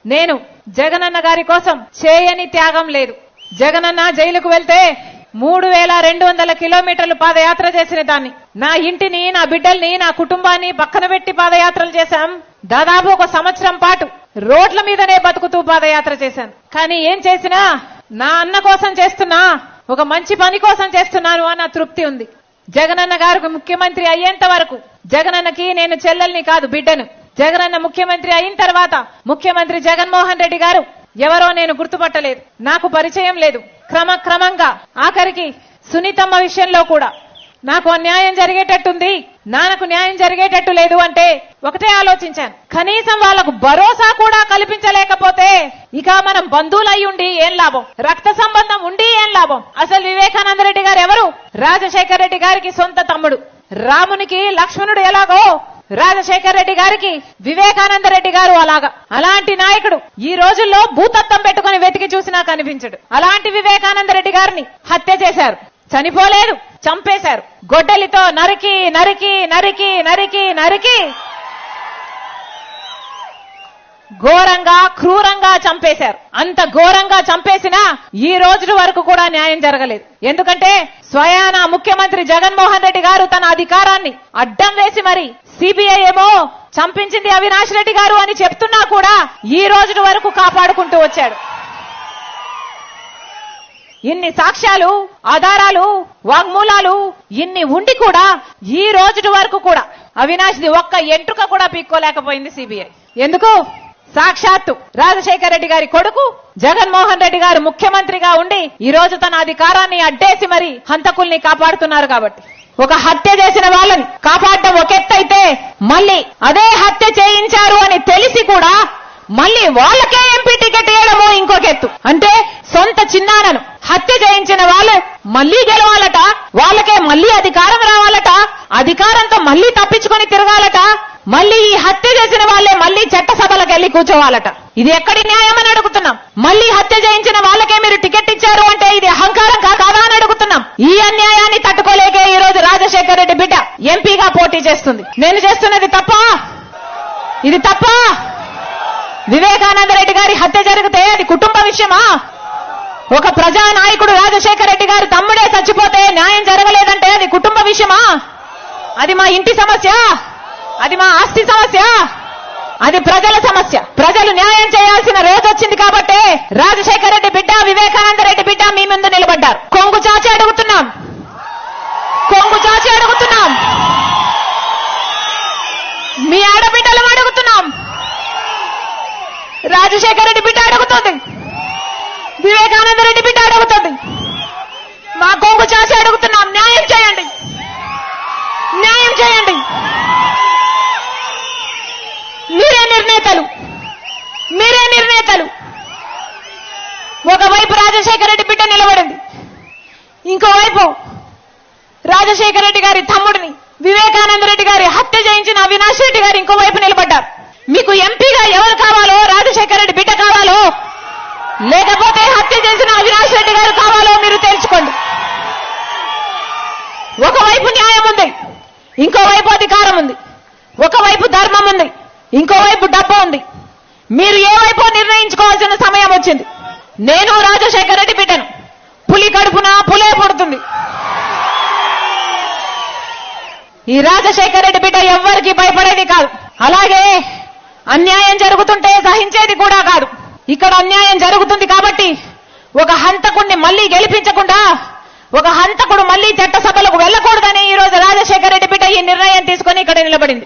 నేను జగనన్న గారి కోసం చేయని త్యాగం లేదు. జగనన్న జైలుకు వెళ్తే 3200 కిలోమీటర్లు పాదయాత్ర చేసిన దాన్ని, నా ఇంటిని, నా బిడ్డల్ని, నా కుటుంబాన్ని పక్కన పెట్టి పాదయాత్రలు చేశాం. దాదాపు 1 సంవత్సరం పాటు రోడ్ల మీదనే బతుకుతూ పాదయాత్ర చేశాను. కానీ ఏం చేసినా నా అన్న కోసం చేస్తున్నా, ఒక మంచి పని కోసం చేస్తున్నాను అన్న తృప్తి ఉంది. జగనన్న గారికి ముఖ్యమంత్రి అయ్యేంత వరకు, జగనన్నకి నేను చెల్లెల్ని కాదు బిడ్డను. జగనన్న ముఖ్యమంత్రి అయిన తర్వాత ముఖ్యమంత్రి జగన్మోహన్ రెడ్డి గారు ఎవరో నేను గుర్తుపట్టలేదు, నాకు పరిచయం లేదు. క్రమంగా ఆఖరికి సునీతమ్మ విషయంలో కూడా నాకు అన్యాయం జరిగేటట్టుంది, నాన్నకు న్యాయం జరిగేటట్టు లేదు అంటే ఒకటే ఆలోచించాను, కనీసం వాళ్లకు భరోసా కూడా కల్పించలేకపోతే ఇక మనం బంధువులై ఉండి ఏం లాభం, రక్త సంబంధం ఉండి ఏం లాభం. అసలు వివేకానంద రెడ్డి గారు ఎవరు? రాజశేఖర రెడ్డి గారికి సొంత తమ్ముడు. రామునికి లక్ష్మణుడు ఎలాగో రాజశేఖర రెడ్డి గారికి వివేకానంద రెడ్డి గారు అలాగా. అలాంటి నాయకుడు ఈ రోజుల్లో భూతత్వం పెట్టుకుని వెతికి చూసినా కనిపించడు. అలాంటి వివేకానంద రెడ్డి గారిని హత్య చేశారు, చనిపోలేదు, చంపేశారు. గొడ్డలితో నరికి నరికి నరికి నరికి నరికి ఘోరంగా క్రూరంగా చంపేశారు. అంత ఘోరంగా చంపేసినా ఈ రోజు వరకు కూడా న్యాయం జరగలేదు. ఎందుకంటే స్వయాన ముఖ్యమంత్రి జగన్మోహన్ రెడ్డి గారు తన అధికారాన్ని అడ్డం వేసి మరి సిబిఐ ఏమో చంపించింది అవినాష్ రెడ్డి గారు అని చెప్తున్నా కూడా ఈ రోజు వరకు కాపాడుకుంటూ వచ్చాడు. ఇన్ని సాక్ష్యాలు, ఆధారాలు, వాగ్మూలాలు ఇన్ని ఉండి కూడా ఈ రోజు వరకు కూడా అవినాష్ది ఒక్క ఎంట్రుక కూడా పీక్కోలేకపోయింది సిబిఐ. ఎందుకు? సాక్షాత్తు రాజశేఖర రెడ్డి గారి కొడుకు జగన్మోహన్ రెడ్డి గారు ముఖ్యమంత్రిగా ఉండి ఈ రోజు తన అధికారాన్ని అడ్డేసి మరి హంతకుల్ని కాపాడుతున్నారు. కాబట్టి ఒక హత్య చేసిన వాళ్ళని కాపాడడం ఒక ఎత్తు అయితే, మళ్ళీ అదే హత్య చేయించారు అని తెలిసి కూడా మళ్ళీ వాళ్ళకే ఎంపీ టికెట్ ఇవ్వడము ఇంకొక ఎత్తు. అంటే సొంత చిన్నానను హత్య చేయించిన వాళ్ళు మళ్లీ గెలవాలట, వాళ్ళకే మళ్లీ అధికారం రావాలట, అధికారంతో మళ్లీ తప్పించుకొని తిరగాలట, మళ్లీ ఈ హత్య చేసిన వాళ్ళే మళ్లీ చట్టసభలకు వెళ్లి కూర్చోవాలట. ఇది ఎక్కడి న్యాయం అని అడుగుతున్నాం. మళ్లీ హత్య చేయించిన వాళ్ళకే మీరు టికెట్ ఇచ్చారు అంటే ఇది అహంకారం కాదా అని అడుగుతున్నాం. ఈ అన్యాయాన్ని తట్టుకోలేకే ఈ రోజు రాజశేఖర రెడ్డి బిడ్డ ఎంపీగా పోటీ చేస్తుంది. నేను చేస్తున్నది తప్ప? ఇది తప్ప? వివేకానంద రెడ్డి గారి హత్య జరిగితే అది కుటుంబ విషయమా? ఒక ప్రజా నాయకుడు రాజశేఖర రెడ్డి గారు తమ్ముడే చచ్చిపోతే న్యాయం జరగలేదంటే అది కుటుంబ విషయమా? అది మా ఇంటి సమస్య, అది మా ఆస్తి సమస్య, అది ప్రజల సమస్య. ప్రజలు న్యాయం చేయాల్సిన రోజు వచ్చింది కాబట్టి రాజశేఖర రెడ్డి బిడ్డ, వివేకానంద రెడ్డి బిడ్డ మీ ముందు నిలబడ్డారు. కొంగు చాచి అడుగుతున్నాం, కొంగు చాచి అడుగుతున్నాం, మీ ఆడబిడ్డలు అడుగుతున్నాం. రాజశేఖర రెడ్డి బిడ్డ అడుగుతుంది, వివేకానంద రెడ్డి బిడ్డ అడుగుతుంది. మా కొంగు చాచి అడుగుతున్నాం, న్యాయం చేయండి, న్యాయం చేయండి. మీరే నిర్ణేతలు, మీరే నిర్ణేతలు. ఒకవైపు రాజశేఖర రెడ్డి బిడ్డ నిలబడింది, ఇంకోవైపు రాజశేఖర రెడ్డి గారి తమ్ముడిని వివేకానంద రెడ్డి గారి హత్య చేయించిన అవినాష్ రెడ్డి గారు ఇంకోవైపు నిలబడ్డారు. మీకు ఎంపీగా ఎవరు కావాలో? రాజశేఖర రెడ్డి బిడ్డ కావాలో, లేకపోతే హత్య చేసిన అవినాష్ రెడ్డి గారు కావాలో మీరు తెలుసుకోండి. ఒకవైపు న్యాయం ఉంది, ఇంకోవైపు అధికారం ఉంది. ఒకవైపు ధర్మం ఉంది, ఇంకోవైపు డబ్బు ఉంది. మీరు ఏ వైపు నిర్ణయించుకోవాల్సిన సమయం వచ్చింది. నేను రాజశేఖర రెడ్డి బిడ్డను. పులి కడుపున పులే పుడుతుంది. ఈ రాజశేఖర రెడ్డి బిడ్డ ఎవ్వరికి భయపడేది కాదు. అలాగే అన్యాయం జరుగుతుంటే సహించేది కూడా కాదు. ఇక్కడ అన్యాయం జరుగుతుంది కాబట్టి ఒక హంతకుడిని మళ్లీ గెలిపించకుండా, ఒక హంతకుడు మళ్లీ చట్టసభలకు వెళ్లకూడదని ఈ రోజు రాజశేఖర రెడ్డి బిడ్డ ఈ నిర్ణయం తీసుకొని ఇక్కడ నిలబడింది.